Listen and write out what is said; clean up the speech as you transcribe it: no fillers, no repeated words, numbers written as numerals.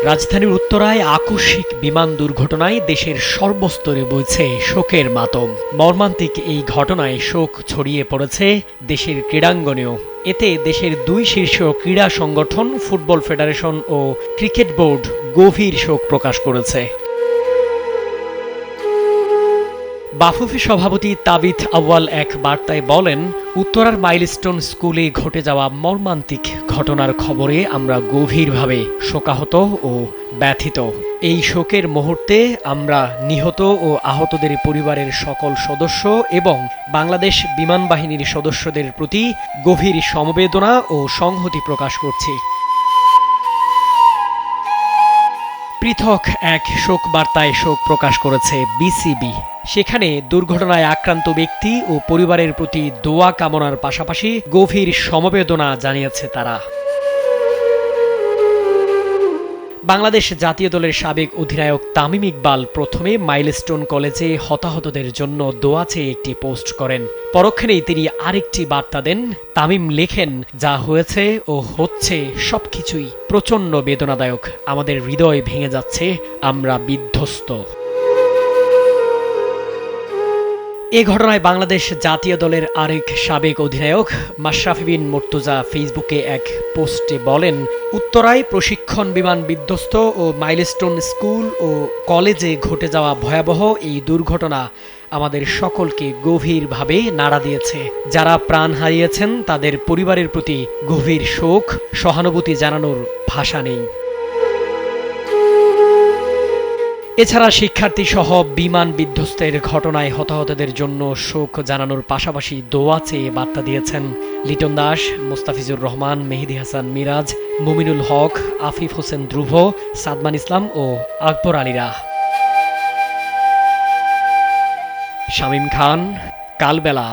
রাজধানীর উত্তরায় আকস্মিক বিমান দুর্ঘটনায় দেশের সর্বস্তরে বইছে শোকের মাতম। মর্মান্তিক এই ঘটনায় শোক ছড়িয়ে পড়েছে দেশের ক্রীড়াঙ্গনেও। এতে দেশের দুই শীর্ষ ক্রীড়া সংগঠন ফুটবল ফেডারেশন ও ক্রিকেট বোর্ড গভীর শোক প্রকাশ করেছে। বাফুফে সভাপতি তাবিথ আউয়াল এক বার্তায় বলেন, উত্তরার মাইলস্টোন স্কুলে ঘটে যাওয়া মর্মান্তিক ঘটনার খবরে আমরা গভীরভাবে শোকাহত ও ব্যথিত। এই শোকের মুহূর্তে আমরা নিহত ও আহতদের পরিবারের সকল সদস্য এবং বাংলাদেশ বিমান বাহিনীর সদস্যদের প্রতি গভীর সমবেদনা ও সংহতি প্রকাশ করছি। পৃথক এক শোক বার্তায় শোক প্রকাশ করেছে বিসিবি। সেখানে দুর্ঘটনায় আক্রান্ত ব্যক্তি ও পরিবারের প্রতি দোয়া কামনার পাশাপাশি গভীর সমবেদনা জানিয়েছে তারা। বাংলাদেশ জাতীয় দলের সাবেক অধিনায়ক তামিম ইকবাল প্রথমে মাইলস্টোন কলেজে হতাহতদের জন্য দোয়া চেয়ে একটি পোস্ট করেন। পরক্ষণেই তিনি আরেকটি বার্তা দেন। তামিম লেখেন, যা হয়েছে ও হচ্ছে সবকিছুই প্রচণ্ড বেদনাদায়ক। আমাদের হৃদয় ভেঙে যাচ্ছে, আমরা বিধ্বস্ত। এ ঘটনায় বাংলাদেশ জাতীয় দলের আরেক সাবেক অধিনায়ক মাশরাফি বিন মুর্তজা ফেসবুকে এক পোস্টে বলেন, উত্তরায় প্রশিক্ষণ বিমান বিধ্বস্ত ও মাইলস্টোন স্কুল ও কলেজে ঘটে যাওয়া ভয়াবহ এই দুর্ঘটনা আমাদের সকলকে গভীরভাবে নাড়া দিয়েছে। যারা প্রাণ হারিয়েছেন তাদের পরিবারের প্রতি গভীর শোক, সহানুভূতি জানানোর ভাষা নেই। এছাড়া শিক্ষার্থী সহ বিমান বিধ্বস্তের ঘটনায় হতাহতদের জন্য শোক জানানোর পাশাপাশি দোয়া চেয়ে বার্তা দিয়েছেন লিটন দাস, মোস্তাফিজুর রহমান, মেহেদী হাসান মিরাজ, মুমিনুল হক, আফিফ হোসেন ধ্রুব, সাদমান ইসলাম ও আকবর আলীরা। শামীম খান, কালবেলা।